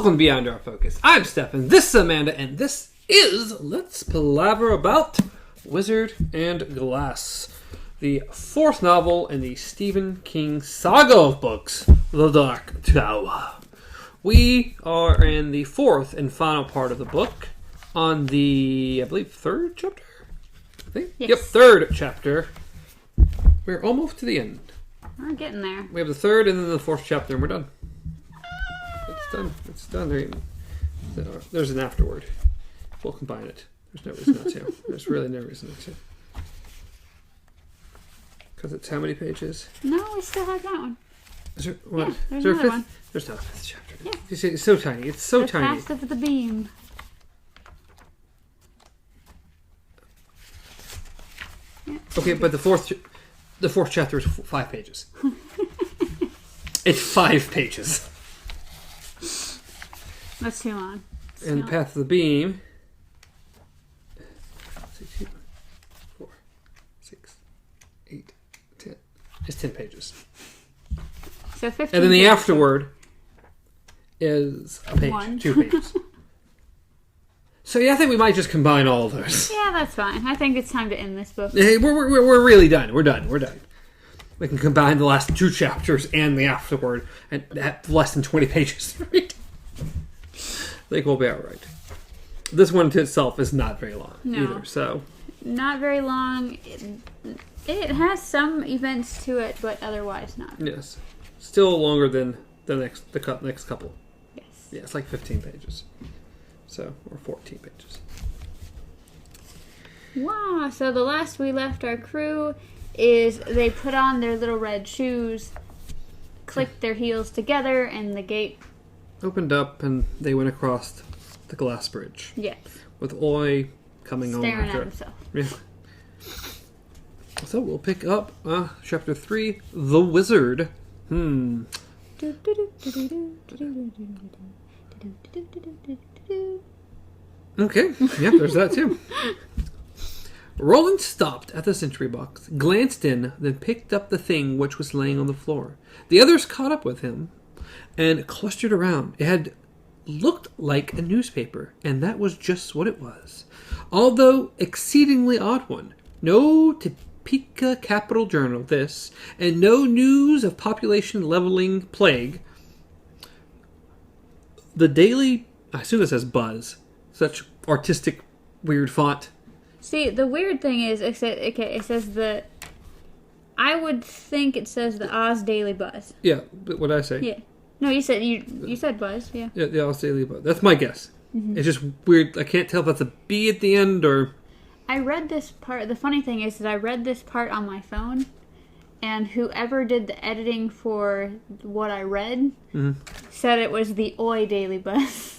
Welcome Beyond Our Focus. I'm Stefan, this is Amanda, and this is Let's Palaver About Wizard and Glass, the fourth novel in the Stephen King saga of books, The Dark Tower. We are in the fourth and final part of the book, on the, I believe, third chapter? Yes. Yep, third chapter. We're almost to the end. We're getting there. We have the third and then the fourth chapter, and we're done. It's done. There's an afterward. We'll combine it. There's no reason not to. There's really no reason not to. Because it's how many pages? No, we still have that one. Is there, what? Yeah, there's Is there a another fifth? one. There's not a fifth chapter. Yeah. You see, it's so tiny. It's so tiny. The Fast of the Beam. Yeah. Okay, but the fourth chapter is 5 pages. It's 5 pages. That's too long. And Path of the Beam. 6, 4, 6, 8, 10. It's 10 pages. So 15. And then the afterward is a page, One. 2 pages. So yeah, I think we might just combine all of those. Yeah, that's fine. I think it's time to end this book. Hey, we're really done. We're done. We can combine the last 2 chapters and the afterward and have less than 20 pages to read. I think we'll be alright. This one to itself is not very long either, so. Not very long. It has some events to it, but otherwise not. Yes. Still longer than the next couple. Yes. Yeah, it's like 15 pages. So, or 14 pages. Wow, so the last we left our crew is they put on their little red shoes, clicked their heels together, and the gate Opened up and they went across the glass bridge. yes, With Oi coming on staring after at it. himself. Yeah. So we'll pick up chapter 3, The Wizard. Okay, yeah, there's that too. Roland stopped at the sentry box, glanced in, then picked up the thing which was laying on the floor. The others caught up with him and clustered around. It had looked like a newspaper, and that was just what it was. Although exceedingly odd one. No Topeka Capital Journal, this, and no news of population leveling plague. The Daily, I assume this says Buzz. Such artistic, weird font. See, the weird thing is, it says the. I would think it says the Oz Daily Buzz. Yeah, but what did I say? Yeah. No, you said Buzz. Yeah. Yeah, the Oz Daily Buzz. That's my guess. Mm-hmm. It's just weird. I can't tell if that's a B at the end or. I read this part. The funny thing is that I read this part on my phone, and whoever did the editing for what I read said it was the Oi Daily Buzz.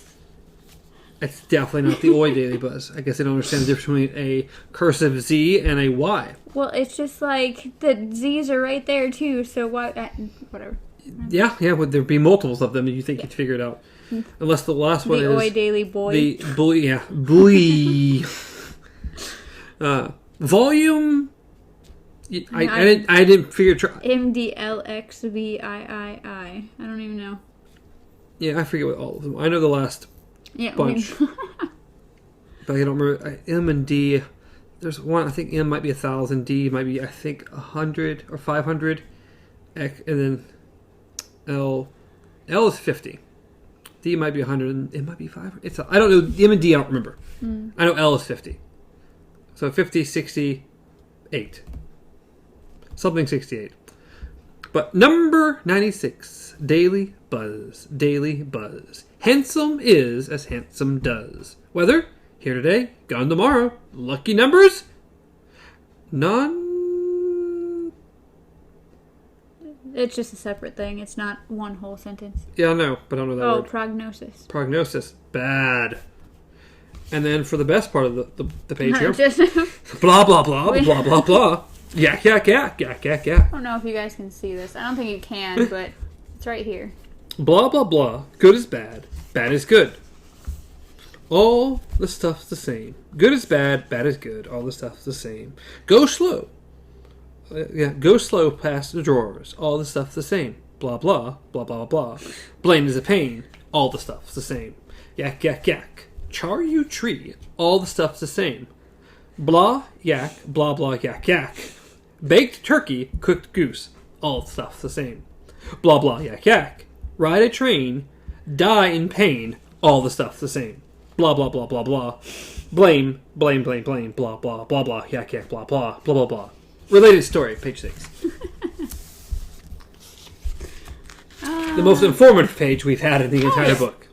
It's definitely not the Oi Daily Buzz. I guess I don't understand the difference between a cursive Z and a Y. Well, it's just like the Z's are right there too. So why? Whatever. Yeah. Would there be multiples of them? You think you'd figure it out? Unless the last one is the Oi Daily Boy. The boy. Yeah, boy. Volume. I didn't figure. MDLXVIII. I don't even know. Yeah, I forget what all of them. I know the last bunch, but I don't remember M and D. There's one. I think M might be 1,000. D might be, I think, 100 or 500. And then L is 50. D might be 100. And it might be 500. I don't know. M and D I don't remember. I know L is 50. So 50, 68. Something 68. But number 96. Daily Buzz. Daily Buzz. Handsome is as handsome does. Weather, here today, gone tomorrow. Lucky numbers, none. It's just a separate thing. It's not one whole sentence. Yeah, I know, but I don't know that word. Prognosis. Prognosis, bad. And then for the best part of the page here, Just, blah, blah, blah, blah, blah, blah. Yak, yak, yak, yak, yak, yak. I don't know if you guys can see this. I don't think you can, but it's right here. Blah, blah, blah. Good is bad. Bad is good. All the stuff's the same. Good is bad. Bad is good. All the stuff's the same. Go slow. Go slow past the drawers. All the stuff's the same. Blah, blah, blah, blah, blah. Blame is a pain. all the stuff's the same. Yak, yak, yak. Char you tree, all the stuff's the same. Blah, yak, blah, blah, yak, yak. Baked turkey, cooked goose, all the stuff's the same. Blah, blah, yak, yak. Ride a train, die in pain, all the stuff's the same. Blah, blah, blah, blah, blah. Blame, blame, blame, blame, blah, blah, blah, blah, yak, yak, blah, blah, blah, blah, blah. Related story, page 6. The most informative page we've had in the entire book.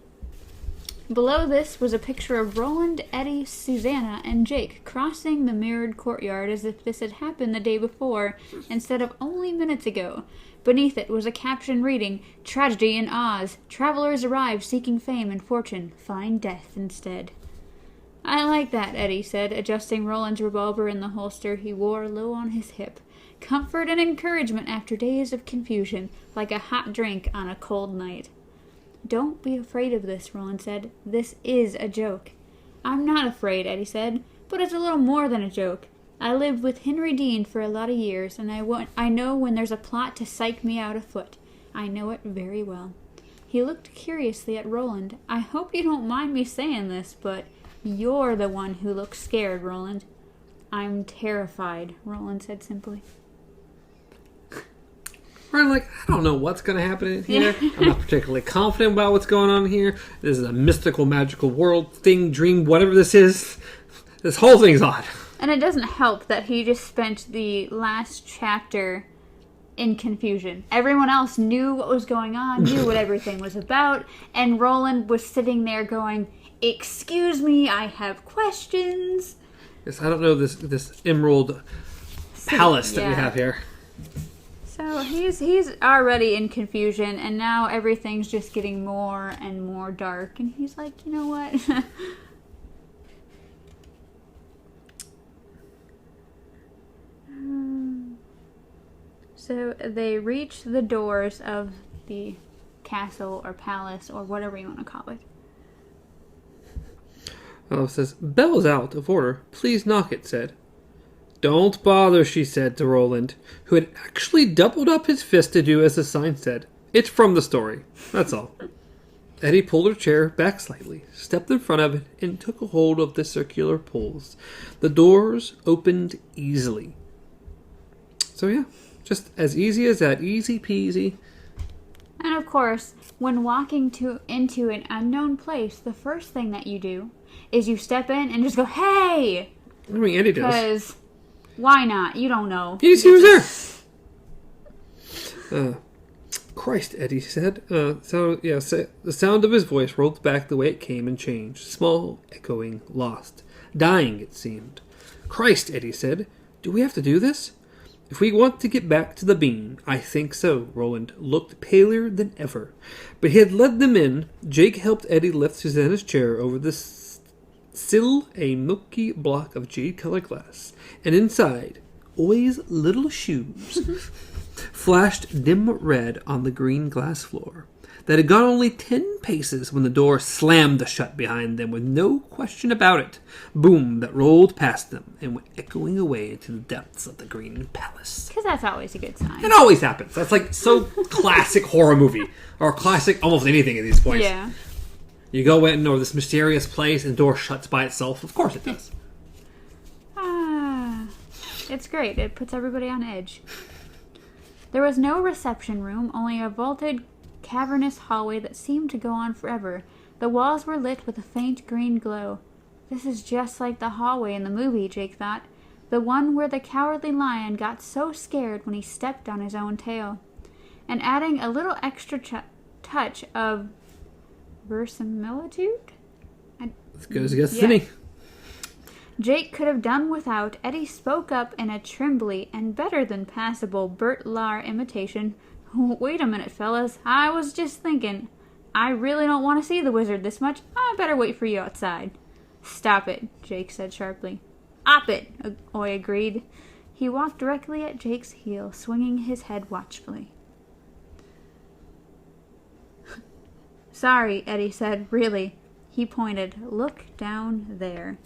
Below this was a picture of Roland, Eddie, Susanna, and Jake crossing the mirrored courtyard as if this had happened the day before, instead of only minutes ago. Beneath it was a caption reading, "Tragedy in Oz. Travelers arrive seeking fame and fortune. Find death instead." "I like that," Eddie said, adjusting Roland's revolver in the holster he wore low on his hip. "Comfort and encouragement after days of confusion, like a hot drink on a cold night." "Don't be afraid of this," Roland said. "This is a joke." "I'm not afraid," Eddie said, "but it's a little more than a joke. I lived with Henry Dean for a lot of years, and I know when there's a plot to psych me out afoot. I know it very well." He looked curiously at Roland. "I hope you don't mind me saying this, but you're the one who looks scared, Roland." "I'm terrified," Roland said simply. I'm like, I don't know what's going to happen in here. Yeah. I'm not particularly confident about what's going on here. This is a mystical, magical world thing, dream, whatever this is. This whole thing's odd. And it doesn't help that he just spent the last chapter in confusion. Everyone else knew what was going on, knew what everything was about, and Roland was sitting there going, "Excuse me, I have questions." Yes, I don't know this emerald palace that we have here. So he's already in confusion, and now everything's just getting more and more dark, and he's like, you know what? So they reach the doors of the castle or palace or whatever you want to call it. Oh, it says, "Bell's out of order. Please knock," it said. "Don't bother," she said to Roland, who had actually doubled up his fist to do as the sign said. "It's from the story. That's all." Eddie pulled her chair back slightly, stepped in front of it, and took a hold of the circular pulls. The doors opened easily. So yeah, just as easy as that. Easy peasy. And of course, when walking into an unknown place, the first thing that you do is you step in and just go, "Hey!" I mean, Eddie does. Because why not? You don't know. You see who's there? Christ, Eddie said. The sound of his voice rolled back the way it came and changed. Small, echoing, lost. Dying, it seemed. "Christ," Eddie said. "Do we have to do this?" "If we want to get back to the bean, I think so." Roland looked paler than ever. But he had led them in. Jake helped Eddie lift Susanna's chair over the sill, a milky block of jade-colored glass. And inside, Oi's little shoes flashed dim red on the green glass floor. They had gone only 10 paces when the door slammed shut behind them with no question about it. Boom, that rolled past them and went echoing away into the depths of the green palace. Because that's always a good sign. It always happens. That's like so classic horror movie. Or classic almost anything at these points. Yeah. You go in or this mysterious place and the door shuts by itself. Of course it does. It's great. It puts everybody on edge. There was no reception room, only a vaulted, cavernous hallway that seemed to go on forever. The walls were lit with a faint green glow. This is just like the hallway in the movie, Jake thought. The one where the cowardly lion got so scared when he stepped on his own tail. And adding a little extra touch of verisimilitude? As good as it gets, Finny. Jake could have done without. Eddie spoke up in a trembly and better than passable Bert Lahr imitation. "Wait a minute, fellas. I was just thinking. I really don't want to see the wizard this much. I better wait for you outside." "Stop it," Jake said sharply. "Op it," Oi agreed. He walked directly at Jake's heel, swinging his head watchfully. "Sorry," Eddie said. "Really." He pointed. "Look down there."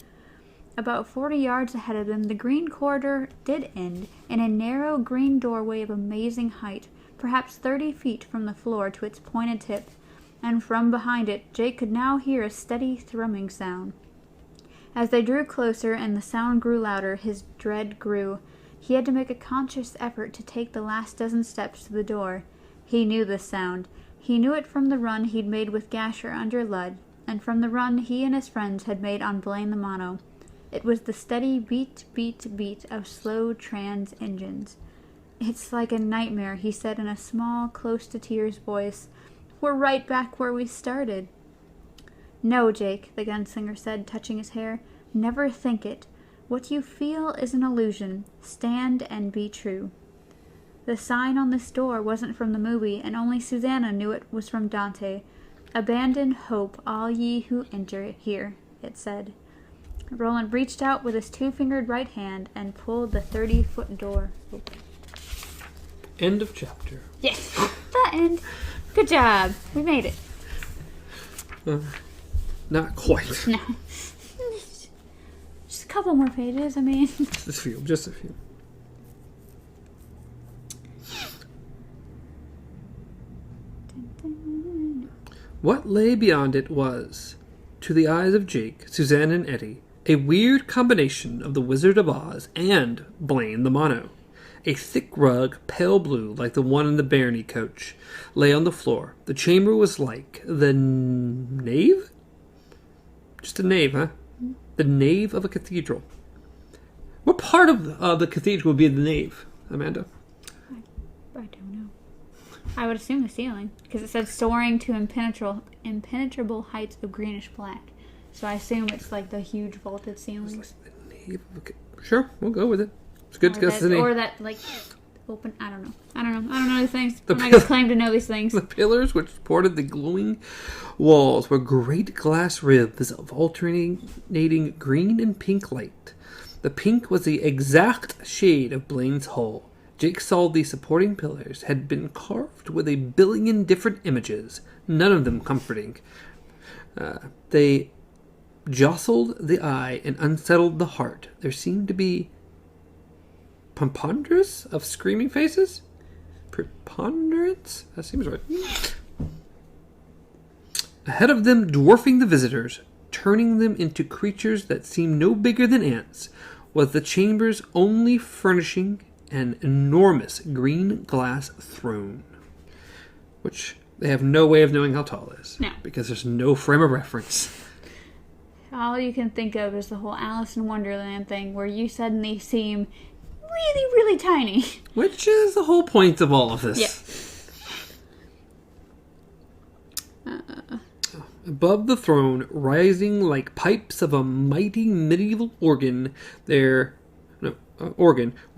About 40 yards ahead of them, the green corridor did end in a narrow green doorway of amazing height, perhaps 30 feet from the floor to its pointed tip. and from behind it Jake could now hear a steady thrumming sound. As they drew closer and the sound grew louder, his dread grew. He had to make a conscious effort to take the last dozen steps to the door. He knew this sound. He knew it from the run he'd made with Gasher under Ludd, and from the run he and his friends had made on Blaine the Mono. It was the steady beat, beat, beat of slow trans engines. "It's like a nightmare," he said in a small, close-to-tears voice. "We're right back where we started." "No, Jake," the gunslinger said, touching his hair. "Never think it. What you feel is an illusion. Stand and be true." The sign on this door wasn't from the movie, and only Susanna knew it was from Dante. "Abandon hope, all ye who enter here," it said. Roland reached out with his two-fingered right hand and pulled the 30-foot door open. End of chapter. Yes, the end. Good job. We made it. Not quite. No. Just a couple more pages, I mean. Just a few. What lay beyond it was, to the eyes of Jake, Suzanne, and Eddie, a weird combination of the Wizard of Oz and Blaine the Mono. A thick rug, pale blue, like the one in the Barney coach, lay on the floor. The chamber was like the nave? Just a nave, huh? The nave of a cathedral. What part of the cathedral would be the nave, Amanda? I don't know. I would assume the ceiling, because it said soaring to impenetrable heights of greenish black. So I assume it's like the huge vaulted ceilings. Like the nave of a... Sure, we'll go with it. It's good to guess the name. Or that, like, open... I don't know. I don't know these things. I just claim to know these things. The pillars which supported the glowing walls were great glass ribs of alternating green and pink light. The pink was the exact shade of Blaine's hull. Jake saw the supporting pillars had been carved with 1 billion different images, none of them comforting. They jostled the eye and unsettled the heart. There seemed to be preponderance of screaming faces? Preponderance? That seems right. Ahead of them, dwarfing the visitors, turning them into creatures that seemed no bigger than ants, was the chamber's only furnishing, an enormous green glass throne, which they have no way of knowing how tall it is. No. Because there's no frame of reference. All you can think of is the whole Alice in Wonderland thing, where you suddenly seem really, really tiny. Which is the whole point of all of this. Yeah. Above the throne, rising like pipes of a mighty medieval organ, were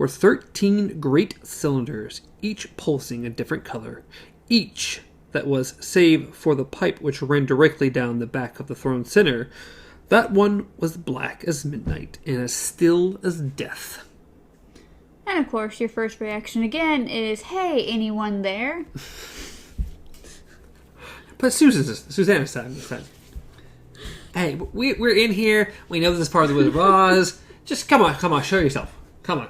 13 great cylinders, each pulsing a different color. Each, that was, save for the pipe which ran directly down the back of the throne's center, that one was black as midnight and as still as death. And of course, your first reaction again is, "Hey, anyone there?" But Susanna's side this time. "Hey, we're in here. We know this is part of the Wizard of Oz. Just come on, show yourself. Come on."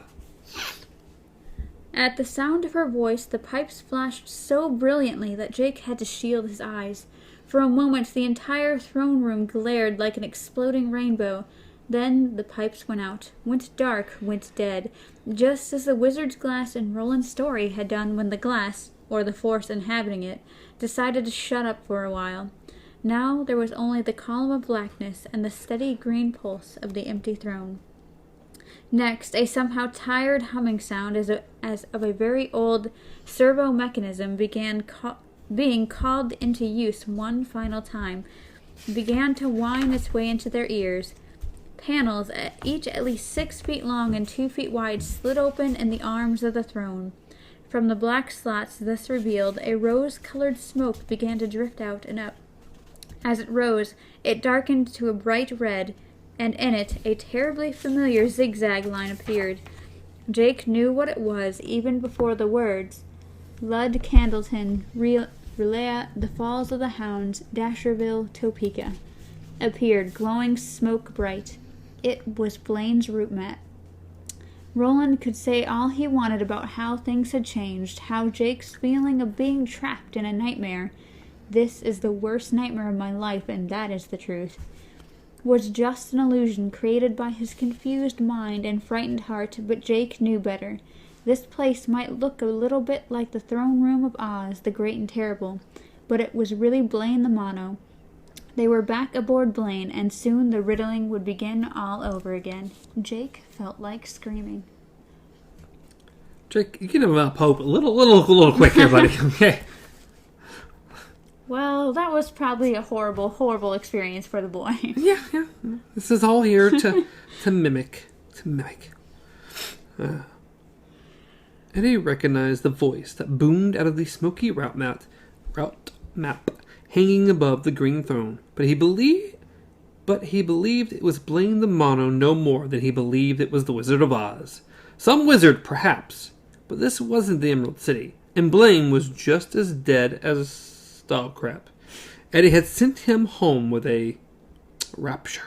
At the sound of her voice, the pipes flashed so brilliantly that Jake had to shield his eyes. For a moment, the entire throne room glared like an exploding rainbow. Then the pipes went out, went dark, went dead, just as the wizard's glass in Roland's story had done when the glass, or the force inhabiting it, decided to shut up for a while. Now there was only the column of blackness and the steady green pulse of the empty throne. Next, a somehow tired humming sound as of a very old servo mechanism being called into use one final time, began to whine its way into their ears. Panels, each at least 6 feet long and 2 feet wide, slid open in the arms of the throne. From the black slots thus revealed, a rose-colored smoke began to drift out and up. As it rose, it darkened to a bright red, and in it a terribly familiar zigzag line appeared. Jake knew what it was even before the words, "Ludd, Candleton, Relea, the Falls of the Hounds, Dasherville, Topeka," appeared, glowing smoke bright. It was Blaine's route map. Roland could say all he wanted about how things had changed, how Jake's feeling of being trapped in a nightmare. This is the worst nightmare of my life, and that is the truth. Was just an illusion created by his confused mind and frightened heart, but Jake knew better. This place might look a little bit like the throne room of Oz, the Great and Terrible, but it was really Blaine the Mono. They were back aboard Blaine, and soon the riddling would begin all over again. Jake felt like screaming. Jake, you get him up hope a little quick here, buddy. Okay. Well, that was probably a horrible, horrible experience for the boy. Yeah. This is all here to mimic. Eddie recognized the voice that boomed out of the smoky route map hanging above the green throne, but he believed it was Blaine the Mono no more than he believed it was the Wizard of Oz. Some wizard, perhaps, but this wasn't the Emerald City, and Blaine was just as dead as dog crap. Eddie had sent him home with a rapture.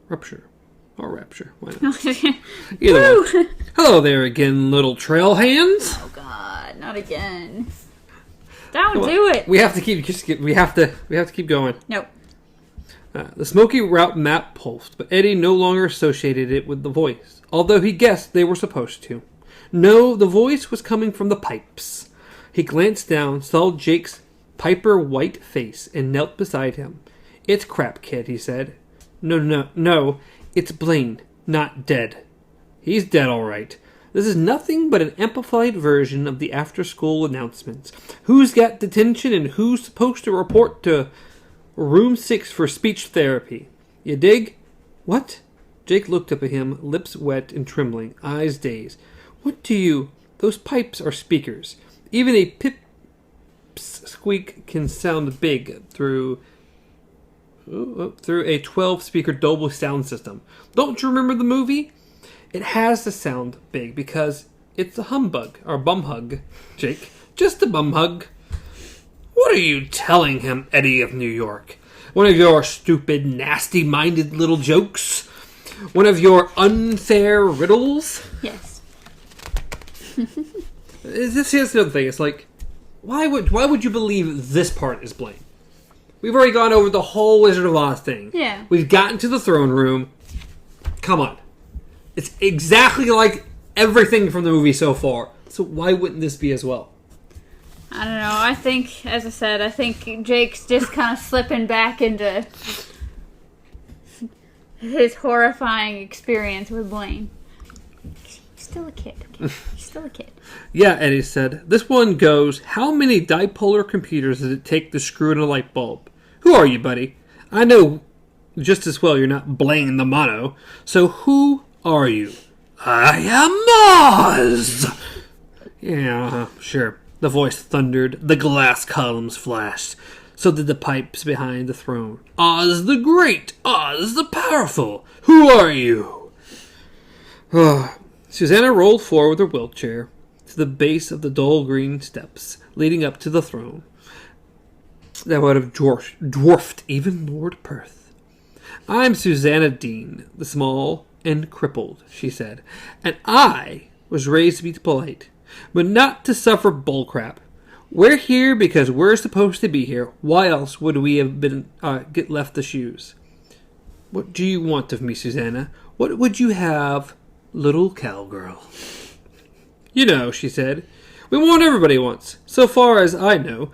Why not? Either way. Hello there again, little trail hands. Oh God, not again! Don't do it. We have to keep going. Nope. The smoky route map pulsed, but Eddie no longer associated it with the voice, although he guessed they were supposed to. No, the voice was coming from the pipes. He glanced down, saw Jake's Piper white face, and knelt beside him. It's crap, kid, he said. No, it's Blaine, not dead. He's dead, all right. This is nothing but an amplified version of the after-school announcements. Who's got detention and who's supposed to report to room 6 for speech therapy. You dig? What? Jake looked up at him, lips wet and trembling, eyes dazed. What do you... Those pipes are speakers. Even a pip's squeak can sound big through a 12-speaker Dolby sound system. Don't you remember the movie? It has to sound big because it's a humbug, or bumhug, Jake. Just a bumhug. What are you telling him, Eddie of New York? One of your stupid, nasty-minded little jokes? One of your unfair riddles? Yes. Here's the other thing. It's like, why would you believe this part is Blaine? We've already gone over the whole Wizard of Oz thing. Yeah. We've gotten to the throne room. Come on. It's exactly like everything from the movie so far. So why wouldn't this be as well? I don't know. I think, as I said, Jake's just kind of slipping back into his horrifying experience with Blaine. He's still a kid. Okay? He's still a kid. Yeah, Eddie said. This one goes, how many dipolar computers does it take to screw in a light bulb? Who are you, buddy? I know just as well you're not Blaine the Mono. So who are you? I am Oz! Yeah, sure. The voice thundered. The glass columns flashed. So did the pipes behind the throne. Oz the Great! Oz the Powerful! Who are you? Susanna rolled forward with her wheelchair to the base of the dull green steps leading up to the throne. That would have dwarfed even Lord Perth. I'm Susanna Dean, the small and crippled, she said, and I was raised to be polite, but not to suffer bullcrap. We're here because we're supposed to be here. Why else would we have been get left the shoes? What do you want of me, Susanna? What would you have, little cowgirl? You know, she said, we want everybody wants, so far as I know,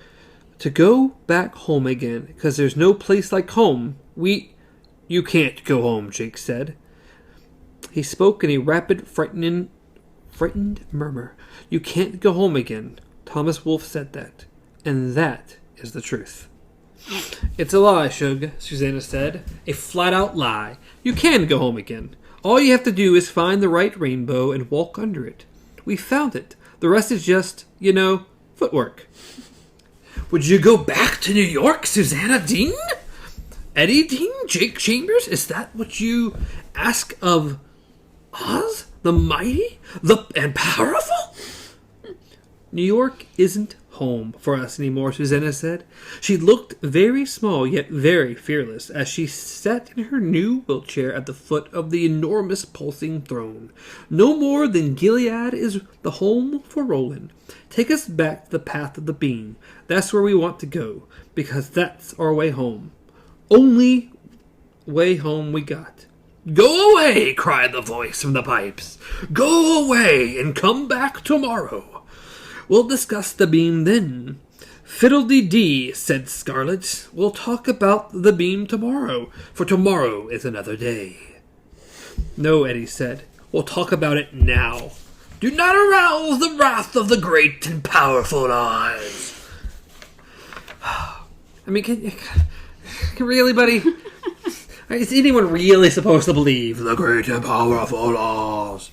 to go back home again, because there's no place like home. You can't go home, Jake said. He spoke in a rapid, frightened murmur. You can't go home again. Thomas Wolfe said that. And that is the truth. It's a lie, Shug, Susanna said. A flat-out lie. You can go home again. All you have to do is find the right rainbow and walk under it. We found it. The rest is just, footwork. Would you go back to New York, Susanna Dean? Eddie Dean? Jake Chambers? Is that what you ask of Oz? The mighty? And powerful? New York isn't home for us anymore, Susanna said. She looked very small, yet very fearless, as she sat in her new wheelchair at the foot of the enormous pulsing throne. No more than Gilead is the home for Roland. Take us back to the path of the beam. That's where we want to go, because that's our way home. Only way home we got. Go away, cried the voice from the pipes. Go away and come back tomorrow. We'll discuss the beam then. Fiddle-dee-dee, said Scarlet. We'll talk about the beam tomorrow, for tomorrow is another day. No, Eddie said. We'll talk about it now. Do not arouse the wrath of the great and powerful Oz. I mean, can really, buddy? Is anyone really supposed to believe the great and powerful Oz?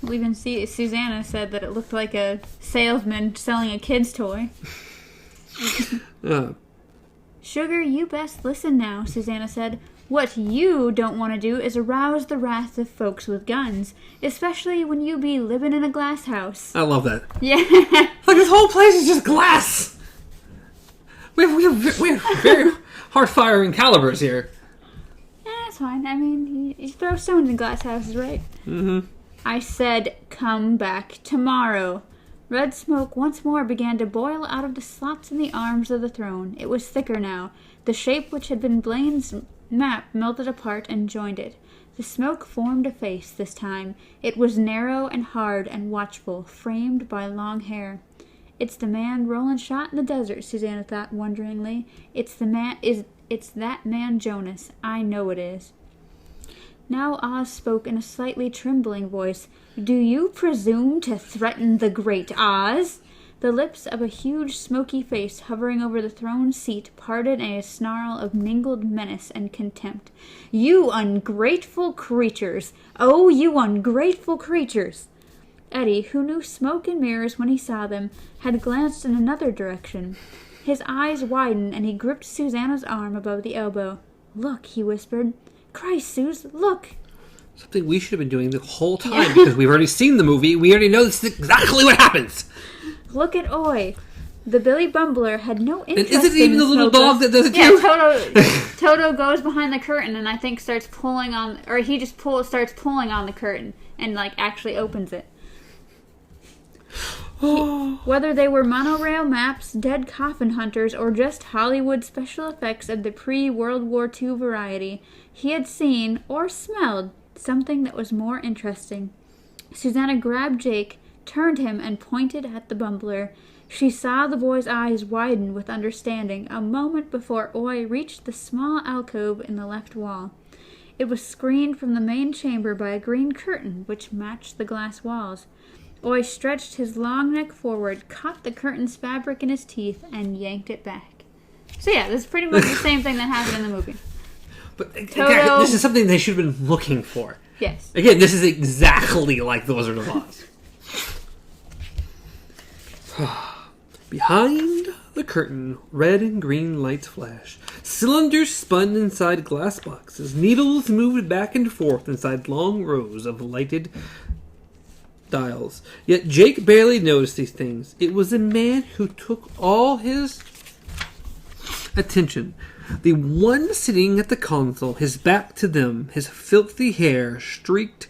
Well, even Susanna said that it looked like a salesman selling a kid's toy. Sugar, you best listen now, Susanna said. What you don't want to do is arouse the wrath of folks with guns, especially when you be living in a glass house. I love that. Yeah. Like, this whole place is just glass. We have very hard-firing calibers here. Yeah, that's fine. I mean, you throw stones in glass houses, right? Mm-hmm. I said, come back tomorrow. Red smoke once more began to boil out of the slots in the arms of the throne. It was thicker now. The shape which had been Blaine's map melted apart and joined it. The smoke formed a face this time. It was narrow and hard and watchful, framed by long hair. It's the man Roland shot in the desert, Susanna thought wonderingly. It's that man Jonas. I know it is. Now Oz spoke in a slightly trembling voice. Do you presume to threaten the great Oz? The lips of a huge smoky face hovering over the throne seat parted in a snarl of mingled menace and contempt. You ungrateful creatures! Oh, you ungrateful creatures! Eddie, who knew smoke and mirrors when he saw them, had glanced in another direction. His eyes widened and he gripped Susanna's arm above the elbow. Look, he whispered. Christ, Suze, look! Something we should have been doing the whole time, because we've already seen the movie. We already know this is exactly what happens. Look at Oi. The Billy Bumbler had no interest in And isn't it even the little dog that does it too? Yeah, Toto goes behind the curtain and I think starts pulling on, or he just starts pulling on the curtain and like actually opens it. Whether they were monorail maps, dead coffin hunters, or just Hollywood special effects of the pre-World War II variety, he had seen, or smelled, something that was more interesting. Susanna grabbed Jake, turned him, and pointed at the Bumbler. She saw the boy's eyes widen with understanding a moment before Oi reached the small alcove in the left wall. It was screened from the main chamber by a green curtain which matched the glass walls. Oi stretched his long neck forward, caught the curtain's fabric in his teeth, and yanked it back. So yeah, this is pretty much the same thing that happened in the movie. But Toto, this is something they should have been looking for. Yes. Again, this is exactly like The Wizard of Oz. Behind the curtain, red and green lights flashed. Cylinders spun inside glass boxes. Needles moved back and forth inside long rows of lighted dials. Yet Jake barely noticed these things. It was a man who took all his attention. The one sitting at the console, his back to them, his filthy hair streaked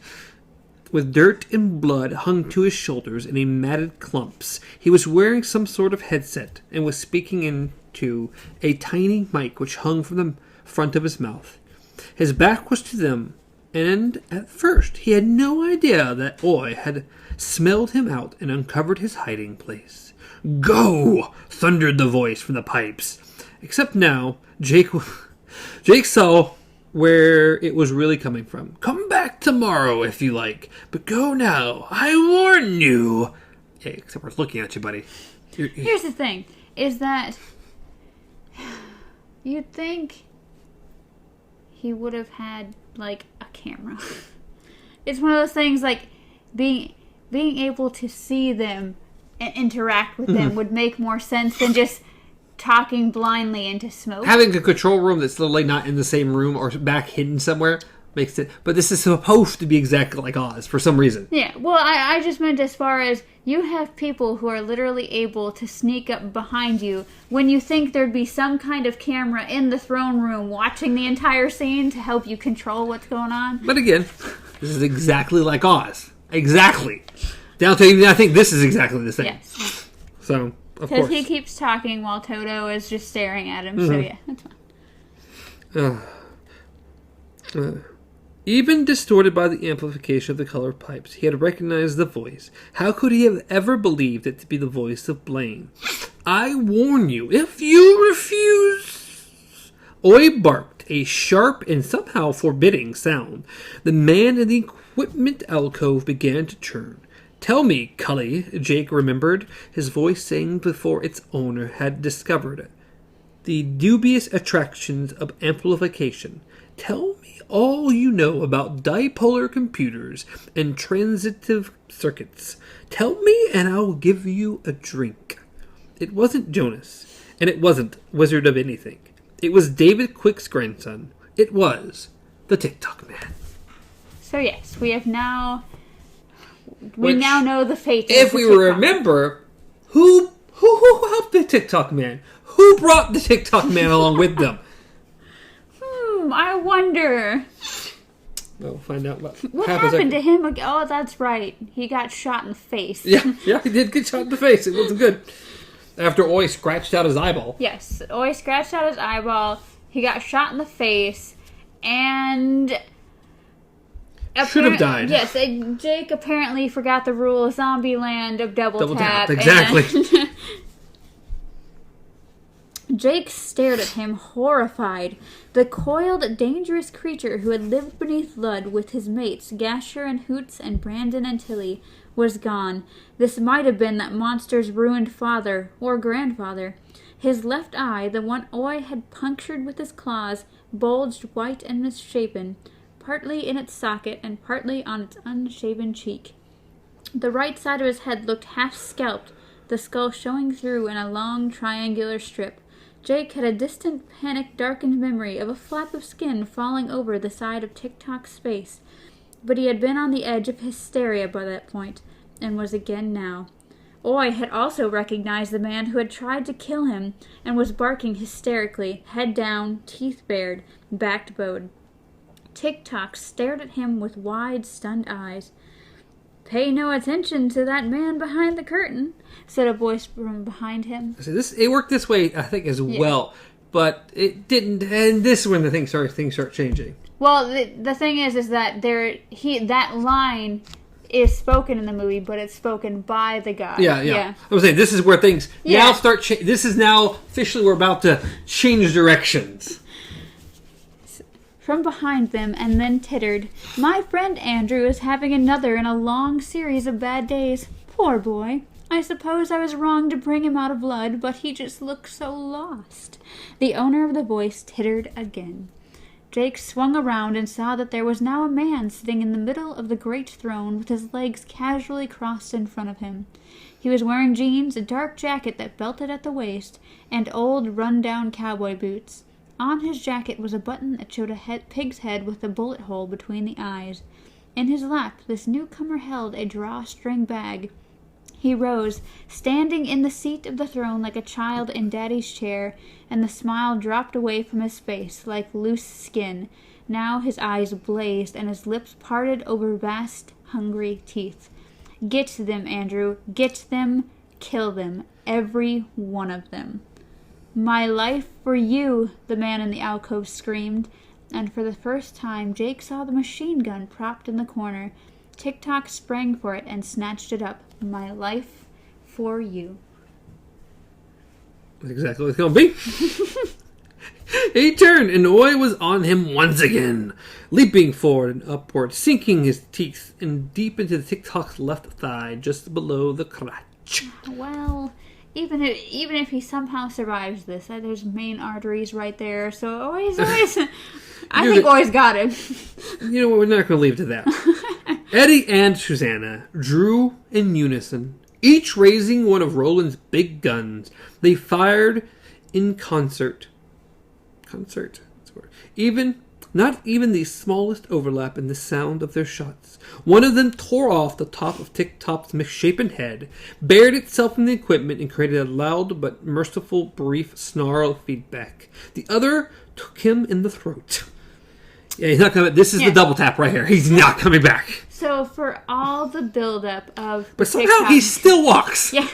with dirt and blood hung to his shoulders in a matted clumps. He was wearing some sort of headset and was speaking into a tiny mic which hung from the front of his mouth. His back was to them, and at first he had no idea that Oi had smelled him out and uncovered his hiding place. "Go!" thundered the voice from the pipes. Except now, Jake saw where it was really coming from. "Come back tomorrow if you like, but go now. I warn you." Yeah, except we're looking at you, buddy. Here's the thing, is that you'd think he would have had, like, a camera. It's one of those things, like, being able to see them and interact with them would make more sense than just talking blindly into smoke. Having a control room that's literally not in the same room or back hidden somewhere makes it. But this is supposed to be exactly like Oz for some reason. Yeah, well, I just meant as far as you have people who are literally able to sneak up behind you when you think there'd be some kind of camera in the throne room watching the entire scene to help you control what's going on. But again, this is exactly like Oz. Exactly. Down to even, I think this is exactly the same. Yes. So, of course. Because he keeps talking while Toto is just staring at him, so yeah, that's fine. Even distorted by the amplification of the color pipes, he had recognized the voice. How could he have ever believed it to be the voice of Blaine? I warn you, if you refuse... Oi barked, a sharp and somehow forbidding sound. The man in the equipment alcove began to churn. Tell me, Cully, Jake remembered, his voice saying before its owner had discovered it. The dubious attractions of amplification. Tell me all you know about dipolar computers and transitive circuits. Tell me and I'll give you a drink. It wasn't Jonas, and it wasn't Wizard of Anything. It was David Quick's grandson. It was the TikTok Man. So yes, we have now... We now know the fate of if the we TikTok remember, who helped the TikTok Man? Who brought the TikTok Man along with them? I wonder. We'll find out what happened to him. Oh, that's right. He got shot in the face. Yeah, he did get shot in the face. It wasn't good. After Oi scratched out his eyeball. Yes, Oi scratched out his eyeball. He got shot in the face, and... Should have died. Yes, Jake apparently forgot the rule of Zombieland of double tap. Exactly. Jake stared at him, horrified. The coiled, dangerous creature who had lived beneath Lud with his mates, Gasher and Hoots and Brandon and Tilly, was gone. This might have been that monster's ruined father or grandfather. His left eye, the one Oi had punctured with his claws, bulged white and misshapen, partly in its socket and partly on its unshaven cheek. The right side of his head looked half-scalped, the skull showing through in a long triangular strip. Jake had a distant, panic-darkened memory of a flap of skin falling over the side of TikTok's face, but he had been on the edge of hysteria by that point, and was again now. Oi had also recognized the man who had tried to kill him, and was barking hysterically, head down, teeth bared, back bowed. TikTok stared at him with wide, stunned eyes. "Pay no attention to that man behind the curtain," said a voice from behind him. So it worked this way, I think, as well, but it didn't. And this is when the things start changing. Well, the thing is that that line is spoken in the movie, but it's spoken by the guy. Yeah. I was saying this is where things now start. This is now officially we're about to change directions. From behind them, and then tittered, "My friend Andrew is having another in a long series of bad days. Poor boy. I suppose I was wrong to bring him out of Lud, but he just looks so lost." The owner of the voice tittered again. Jake swung around and saw that there was now a man sitting in the middle of the great throne with his legs casually crossed in front of him. He was wearing jeans, a dark jacket that belted at the waist, and old, run-down cowboy boots. On his jacket was a button that showed a pig's head with a bullet hole between the eyes. In his lap, this newcomer held a drawstring bag. He rose, standing in the seat of the throne like a child in Daddy's chair, and the smile dropped away from his face like loose skin. Now his eyes blazed, and his lips parted over vast, hungry teeth. "Get them, Andrew. Get them. Kill them. Every one of them." "My life for you," the man in the alcove screamed, and for the first time Jake saw the machine gun propped in the corner. TikTok sprang for it and snatched it up. "My life for you." That's exactly what it's going to be. He turned, and Oi was on him once again, leaping forward and upward, sinking his teeth in deep into the TikTok's left thigh, just below the crotch. Well... Even if he somehow survives this, there's main arteries right there, so always, I think Oi's got him. You know what, we're not going to leave to that. Eddie and Susanna drew in unison, each raising one of Roland's big guns. They fired in concert. Concert? That's the word. Even Not even the smallest overlap in the sound of their shots. One of them tore off the top of Tip-Top's misshapen head, buried itself in the equipment, and created a loud but merciful brief snarl of feedback. The other took him in the throat. Yeah, he's not coming. This is the double tap right here. He's not coming back. So for all the buildup of... But somehow he still walks. Yeah.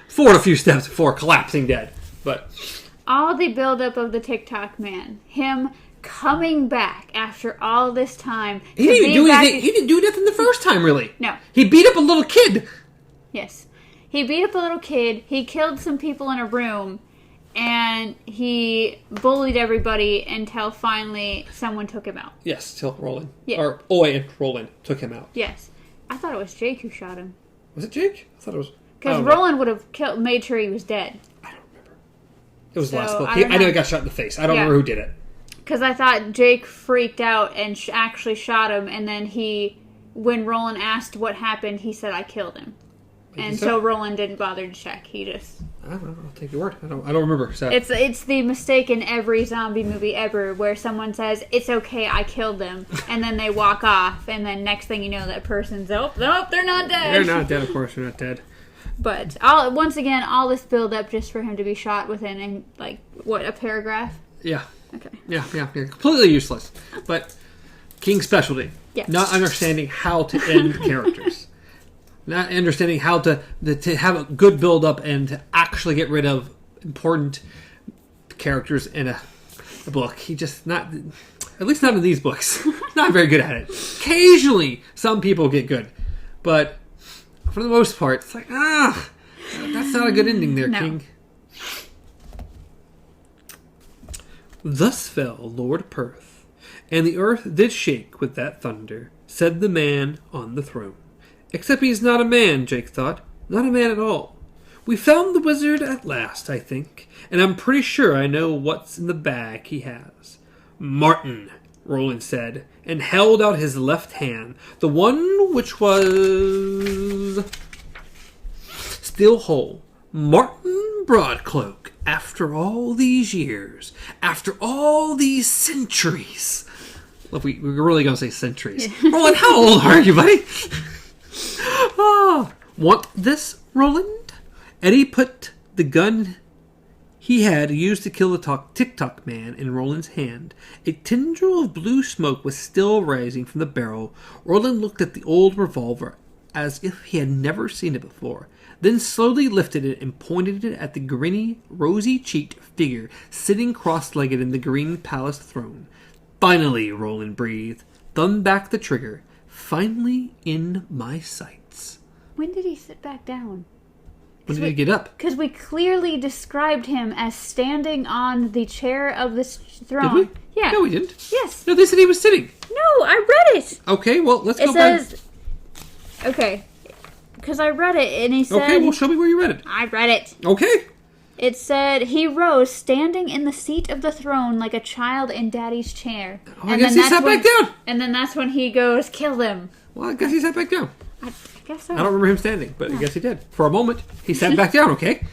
Forward a few steps before collapsing dead. But all the buildup of the TikTok man, him coming back after all this time. He didn't do anything. He didn't do nothing the first time, really. No. He beat up a little kid. Yes. He beat up a little kid. He killed some people in a room. And he bullied everybody until finally someone took him out. Yes, till Roland. Yeah. Or Oi and Roland took him out. Yes. I thought it was Jake who shot him. Was it Jake? I thought it was... Because Roland would have made sure he was dead. I don't remember. It was the last book. I know he got shot in the face. I don't remember who did it. Because I thought Jake freaked out and actually shot him. And then when Roland asked what happened, he said, I killed him. And so Roland didn't bother to check. He just... I don't know. I'll take your word. I don't remember. So. It's the mistake in every zombie movie ever where someone says, it's okay, I killed them. And then they walk off. And then next thing you know, that person's, nope, they're not dead. They're not dead, of course. They're not dead. But once again, all this build up just for him to be shot within, a paragraph? Yeah. Okay. Yeah. Completely useless. But King's specialty. Yes. Not understanding how to end characters. Not understanding how to have a good build-up and to actually get rid of important characters in a book. He just not... At least not in these books. Not very good at it. Occasionally, some people get good. But for the most part, it's like, that's not a good ending there, no. King. Thus fell Lord Perth, and the earth did shake with that thunder, said the man on the throne. Except he's not a man, Jake thought. Not a man at all. We found the wizard at last, I think, and I'm pretty sure I know what's in the bag he has. Martin, Roland said, and held out his left hand, the one which was still whole. Martin Broadcloak, after all these years, after all these centuries. Look, we're really going to say centuries. Roland, how old are you, buddy? Want this, Roland? Eddie put the gun he had used to kill the TikTok man in Roland's hand. A tendril of blue smoke was still rising from the barrel. Roland looked at the old revolver as if he had never seen it before, then slowly lifted it and pointed it at the grinny, rosy-cheeked figure sitting cross-legged in the green palace throne. Finally, Roland breathed, thumbed back the trigger. Finally in my sights. When did he sit back down? When did he get up? Because we clearly described him as standing on the chair of the throne. Did we? Yeah. No, we didn't. Yes. No, they said he was sitting. No, I read it. Okay, well, let's go back. It says... Okay. Because I read it, and he said... Okay, well, show me where you read it. I read it. Okay. It said, he rose, standing in the seat of the throne like a child in Daddy's chair. Oh, I guess he sat back down. And then that's when he goes, kill them. Well, I guess he sat back down. I guess so. I don't remember him standing, but I guess he did. For a moment, he sat back down, okay?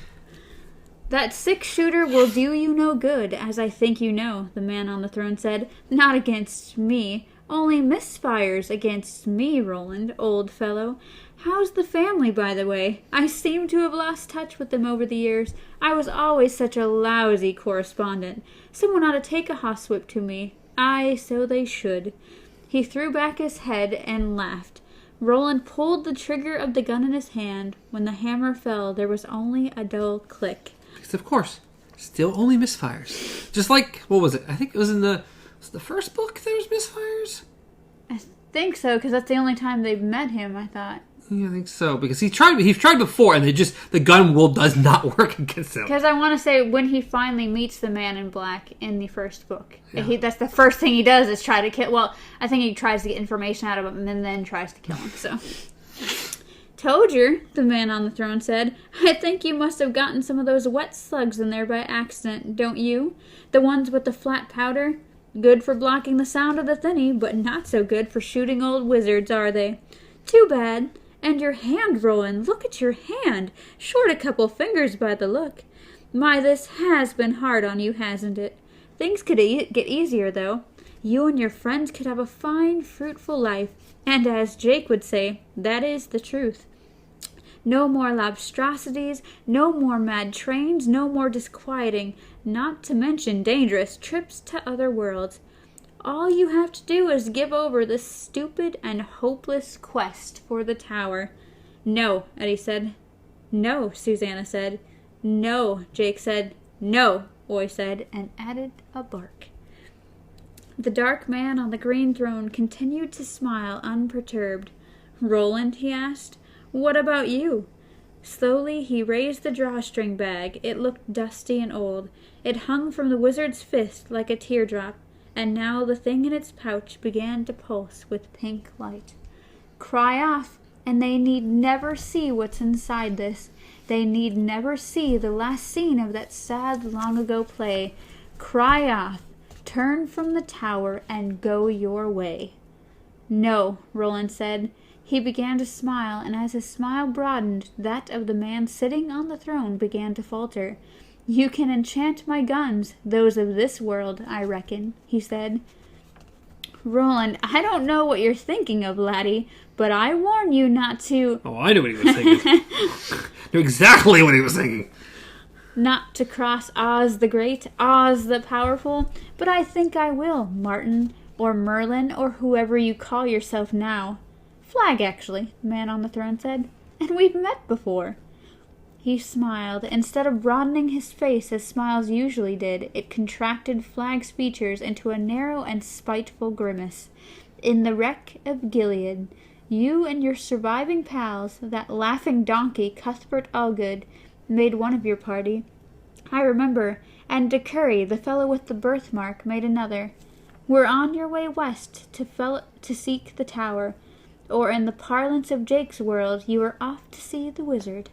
That 6-shooter will do you no good, as I think you know, the man on the throne said. Not against me. Only misfires against me, Roland, old fellow. How's the family, by the way? I seem to have lost touch with them over the years. I was always such a lousy correspondent. Someone ought to take a horsewhip to me. Aye, so they should. He threw back his head and laughed. Roland pulled the trigger of the gun in his hand. When the hammer fell, there was only a dull click. Because, of course, still only misfires. Just like, what was it? I think it was in the first book there was misfires? I think so, because that's the only time they've met him, I thought. Yeah, I think so, because he's tried before, and the gun does not work against him. Because I want to say, when he finally meets the man in black in the first book, that's the first thing he does is try to kill. Well, I think he tries to get information out of him and then tries to kill him. So, told you, the man on the throne said. I think you must have gotten some of those wet slugs in there by accident, don't you? The ones with the flat powder. Good for blocking the sound of the thinny, but not so good for shooting old wizards, are they? Too bad. And your hand, Roland. Look at your hand. Short a couple fingers by the look. My, this has been hard on you, hasn't it? Things could get easier, though. You and your friends could have a fine, fruitful life, and as Jake would say, that is the truth. No more labstrosities, no more mad trains, no more disquieting, not to mention dangerous trips to other worlds. All you have to do is give over this stupid and hopeless quest for the tower. No, Eddie said. No, Susanna said. No, Jake said. No, Oy said, and added a bark. The dark man on the green throne continued to smile unperturbed. Roland, he asked, what about you? Slowly he raised the drawstring bag. It looked dusty and old. It hung from the wizard's fist like a teardrop, and now the thing in its pouch began to pulse with pink light. Cry off, and they need never see what's inside this. They need never see the last scene of that sad long-ago play. Cry off, turn from the tower, and go your way. No, Roland said. He began to smile, and as his smile broadened, that of the man sitting on the throne began to falter. You can enchant my guns, those of this world, I reckon, he said. Roland, I don't know what you're thinking of, laddie, but I warn you not to... Oh, I knew what he was thinking. Knew exactly what he was thinking. Not to cross Oz the Great, Oz the Powerful, but I think I will, Martin, or Merlin, or whoever you call yourself now. Flag, actually, the man on the throne said. And we've met before. He smiled. Instead of broadening his face as smiles usually did, it contracted Flag's features into a narrow and spiteful grimace. In the wreck of Gilead, you and your surviving pals, that laughing donkey Cuthbert Allgood, made one of your party. I remember, and De Curry, the fellow with the birthmark, made another. We're on your way west to seek the tower. Or in the parlance of Jake's world, you were off to see the wizard.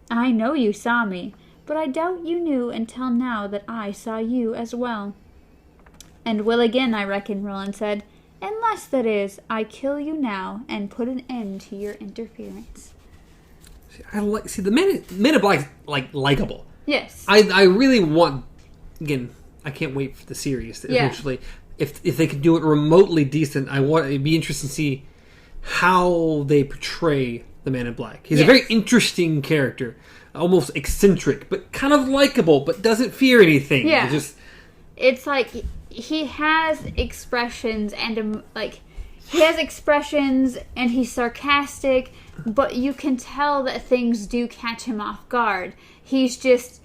I know you saw me, but I doubt you knew until now that I saw you as well. And will again, I reckon, Roland said, unless, that is, I kill you now and put an end to your interference. See, the Men in Black likable. Yes. I really want, again, I can't wait for the series to eventually. If they could do it remotely decent, it'd be interesting to see how they portray the Man in Black. He's a very interesting character, almost eccentric, but kind of likable, but doesn't fear anything. Yeah, it's like he has expressions and and he's sarcastic, but you can tell that things do catch him off guard. He shows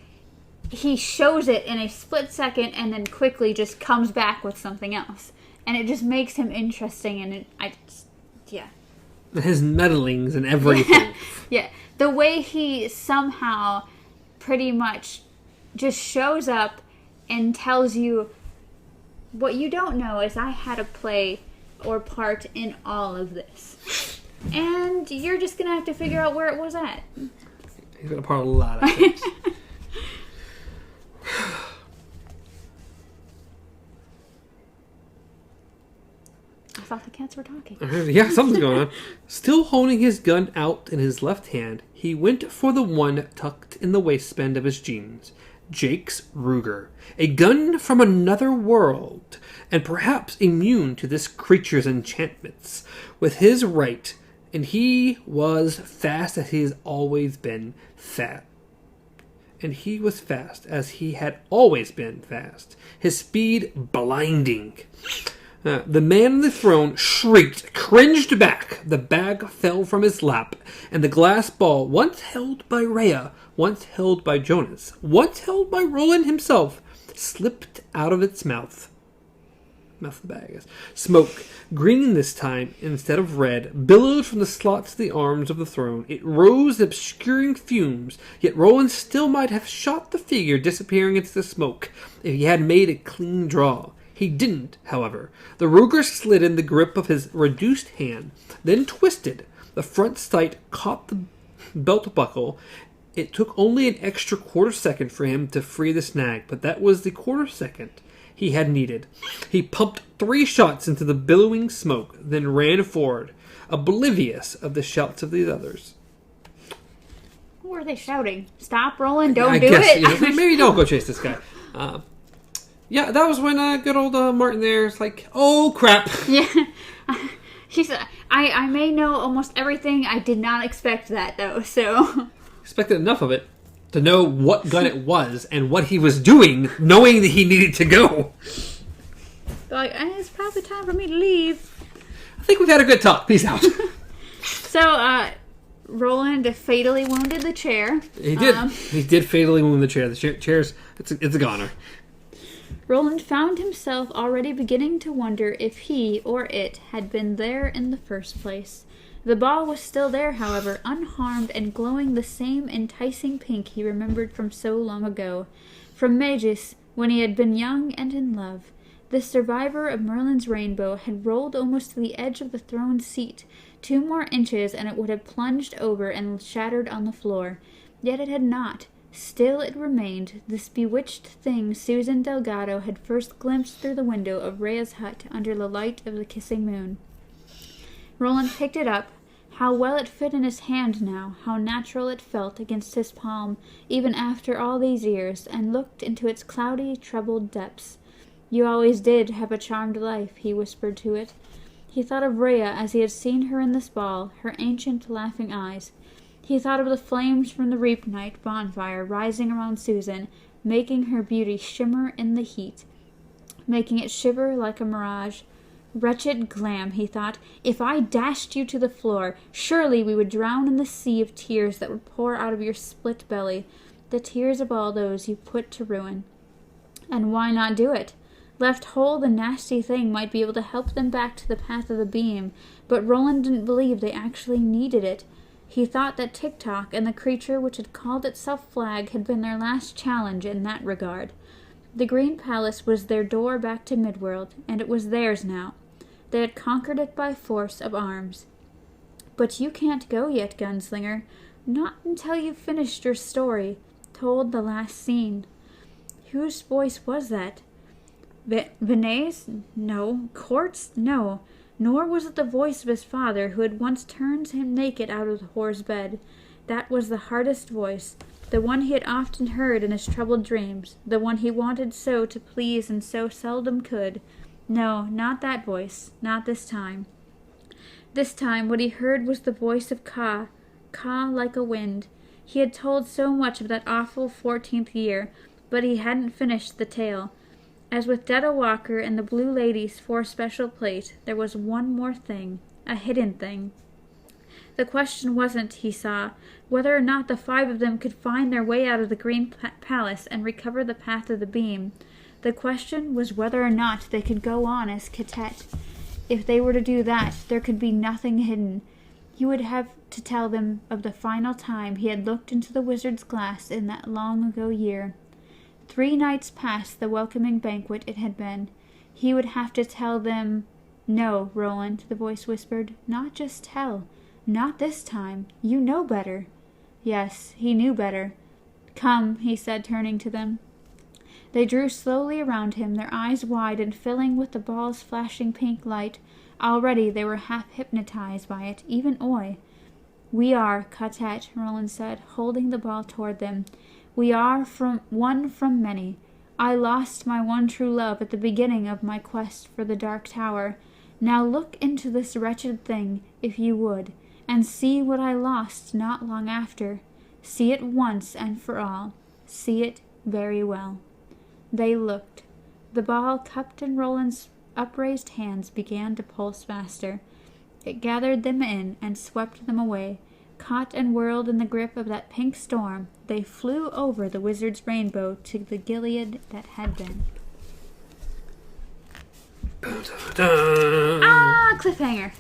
it in a split second and then quickly just comes back with something else, and it just makes him interesting. And his meddlings and everything. Yeah. The way he somehow pretty much just shows up and tells you what you don't know is I had a play or part in all of this. And you're just going to have to figure out where it was at. He's got a part of a lot of things. I thought the cats were talking. Yeah, something's going on. Still holding his gun out in his left hand, he went for the one tucked in the waistband of his jeans. Jake's Ruger. A gun from another world, and perhaps immune to this creature's enchantments. With his right, and he was fast as he has always been fat. And he was fast as he had always been fast. His speed blinding. The man on the throne shrieked, cringed back. The bag fell from his lap, and the glass ball, once held by Rhea, once held by Jonas, once held by Roland himself, slipped out of its mouth. Mouth of the bag, yes. Smoke, green this time instead of red, billowed from the slots of the arms of the throne. It rose in obscuring fumes, yet Roland still might have shot the figure disappearing into the smoke if he had made a clean draw. He didn't, however. The Ruger slid in the grip of his reduced hand, then twisted. The front sight caught the belt buckle. It took only an extra quarter second for him to free the snag, but that was the quarter second he had needed. He pumped 3 shots into the billowing smoke, then ran forward, oblivious of the shouts of the others. What were they shouting? Stop, Roland, don't do it. Maybe don't go chase this guy. Yeah, that was when good old Martin there is like, oh, crap. Yeah. She said, I may know almost everything. I did not expect that, though, so... Expected enough of it to know what gun it was and what he was doing, knowing that he needed to go. Like, it's probably time for me to leave. I think we've had a good talk. Peace out. So, Roland fatally wounded the chair. He did. He did fatally wound the chair. The chair's, it's a goner. Roland found himself already beginning to wonder if he or it had been there in the first place. The ball was still there, however, unharmed and glowing the same enticing pink he remembered from so long ago. From Magus, when he had been young and in love. This survivor of Merlin's rainbow had rolled almost to the edge of the throne seat. 2 more inches and it would have plunged over and shattered on the floor. Yet it had not. Still it remained, this bewitched thing Susan Delgado had first glimpsed through the window of Rhea's hut under the light of the kissing moon. Roland picked it up. How well it fit in his hand now, how natural it felt against his palm, even after all these years, and looked into its cloudy, troubled depths. You always did have a charmed life, he whispered to it. He thought of Rhea as he had seen her in this ball, her ancient, laughing eyes. He thought of the flames from the Reap Night bonfire rising around Susan, making her beauty shimmer in the heat, making it shiver like a mirage. Wretched Glam, he thought, if I dashed you to the floor, surely we would drown in the sea of tears that would pour out of your split belly, the tears of all those you put to ruin. And why not do it? Left whole, the nasty thing might be able to help them back to the path of the beam, but Roland didn't believe they actually needed it. He thought that Tick-Tock and the creature which had called itself Flag had been their last challenge in that regard. The Green Palace was their door back to Midworld, and it was theirs now. They had conquered it by force of arms. But you can't go yet, Gunslinger. Not until you've finished your story, told the last scene. Whose voice was that? Vinay's? No. Court's? No. Nor was it the voice of his father, who had once turned him naked out of the whore's bed. That was the hardest voice, the one he had often heard in his troubled dreams, the one he wanted so to please and so seldom could. No, not that voice, not this time. This time what he heard was the voice of Ka like a wind. He had told so much of that awful 14th year, but he hadn't finished the tale. As with Detta Walker and the Blue Lady's 4 special plate, there was one more thing, a hidden thing. The question wasn't, he saw, whether or not the 5 of them could find their way out of the Green Palace and recover the path of the beam. The question was whether or not they could go on as Catet. If they were to do that, there could be nothing hidden. He would have to tell them of the final time he had looked into the wizard's glass in that long-ago year. 3 nights past the welcoming banquet it had been. He would have to tell them... No, Roland, the voice whispered, not just tell. Not this time. You know better. Yes, he knew better. Come, he said, turning to them. They drew slowly around him, their eyes wide and filling with the ball's flashing pink light. Already they were half hypnotized by it, even Oy. We are, Catet, Roland said, holding the ball toward them. We are one from many. I lost my one true love at the beginning of my quest for the Dark Tower. Now look into this wretched thing, if you would, and see what I lost not long after. See it once and for all. See it very well. They looked. The ball, cupped in Roland's upraised hands, began to pulse faster. It gathered them in and swept them away. Caught and whirled in the grip of that pink storm, they flew over the wizard's rainbow to the Gilead that had been. Cliffhanger.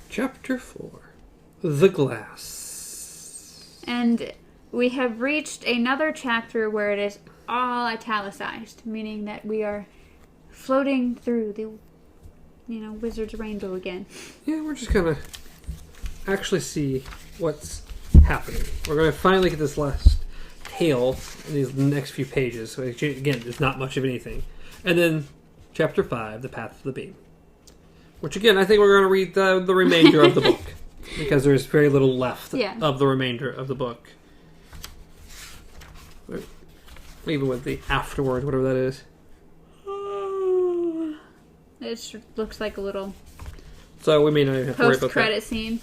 Chapter 4. The Glass. And we have reached another chapter where it is all italicized, meaning that we are floating through the, wizard's rainbow again. Yeah, we're just gonna actually see what's happening. We're gonna finally get this last tale in these next few pages. So again, there's not much of anything. And then Chapter 5, The Path of the Beam. Which again, I think we're gonna read the remainder of the book. Because there's very little left of the remainder of the book. Even with the afterward, whatever that is. It looks like a little So we may not even have to worry about that. post-credit scene.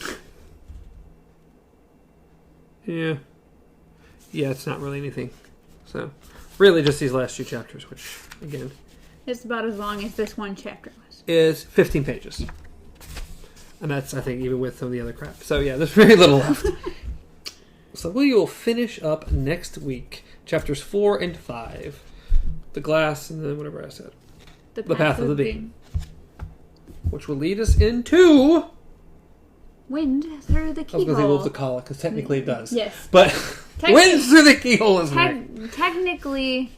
Yeah. Yeah, it's not really anything. So, really just these last 2 chapters, which, again... It's about as long as this one chapter was. Is 15 pages. And that's, I think, even with some of the other crap. So, yeah, there's very little left. So we will finish up next week. Chapters 4 and 5. The glass and then whatever I said. The path of the beam. Which will lead us into... Wind Through the Keyhole. I was going to say Wolves of Kala, because technically it does. Yes. But Wind Through the Keyhole is right. Technically,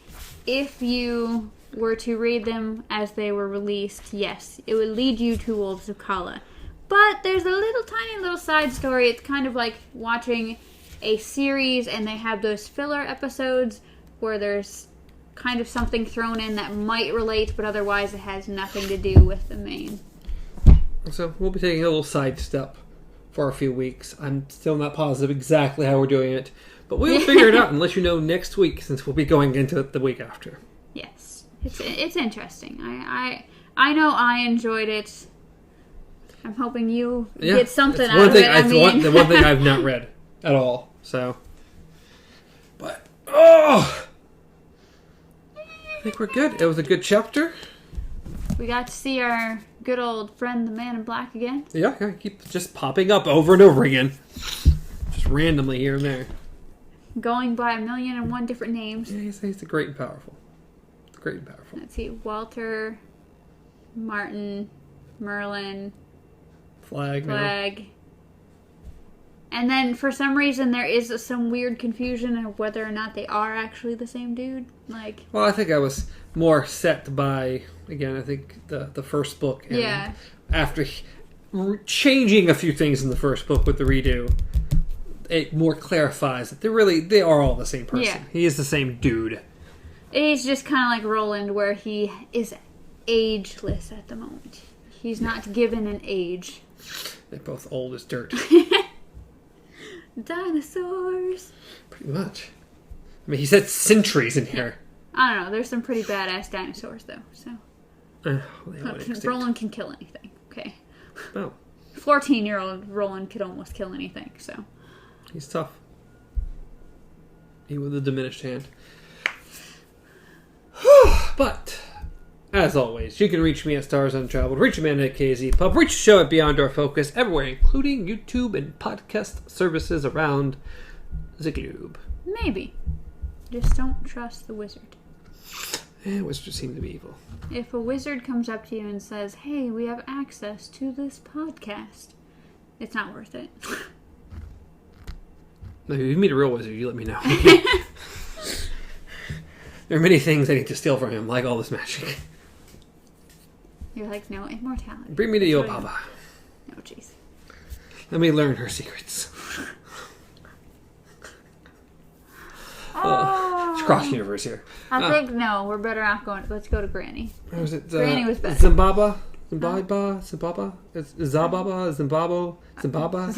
if you were to read them as they were released, yes, it would lead you to Wolves of Kala. But there's a tiny little side story. It's kind of like watching a series and they have those filler episodes where there's kind of something thrown in that might relate, but otherwise it has nothing to do with the main. So we'll be taking a little sidestep for a few weeks. I'm still not positive exactly how we're doing it, but we'll figure it out and let you know next week, since we'll be going into it the week after. Yes, it's interesting. I know I enjoyed it. I'm hoping you get something out of it. The one thing I've not read at all. So, but I think we're good. It was a good chapter. We got to see our good old friend, the Man in Black, again. Yeah, keep just popping up over and over again. Just randomly here and there. Going by 1,000,001 different names. Yeah, he's the great and powerful. Great and powerful. Let's see. Walter, Martin, Merlin, Flag. And then, for some reason, there is some weird confusion of whether or not they are actually the same dude. Well, I think I was more set by, again, I think the first book. And yeah. After changing a few things in the first book with the redo, it more clarifies that they are all the same person. Yeah. He is the same dude. He's just kind of like Roland, where he is ageless at the moment. He's not given an age. They're both old as dirt. Dinosaurs. Pretty much. I mean, he said centuries in here. I don't know. There's some pretty badass dinosaurs, though. So Roland can kill anything. Okay. Oh. 14-year-old Roland could almost kill anything. So he's tough. He with a diminished hand. But as always, you can reach me at Stars Untraveled, reach Amanda at KZ Pub, reach the show at Beyond Our Focus, everywhere, including YouTube and podcast services around the globe. Maybe. Just don't trust the wizard. Wizards seem to be evil. If a wizard comes up to you and says, hey, we have access to this podcast, it's not worth it. No, if you meet a real wizard, you let me know. There are many things I need to steal from him, like all this magic. You're like, no, immortality. Bring me to Yobaba. No, jeez. Let me learn her secrets. It's cross-universe here. I think, no, we're better off going. Let's go to Granny. Was it, Granny was better. Zimbabwe? Zimbabwe? It's Zababa? Zimbabwe? It's Zimbabwe.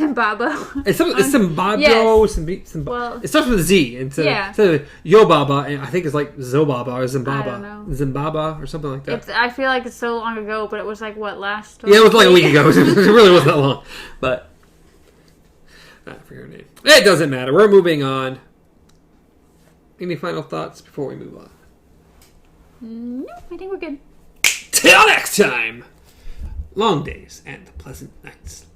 Yes. Well, it starts with a Z. Instead of Yobaba, I think it's like Zobaba or Zimbabwe. I don't know. Zimbabwe or something like that. I feel like it's so long ago, but it was like, what, last Yeah, it was like a week ago. It really wasn't that long. But I forget her name. It doesn't matter. We're moving on. Any final thoughts before we move on? No, I think we're good. Till next time! Long days and pleasant nights.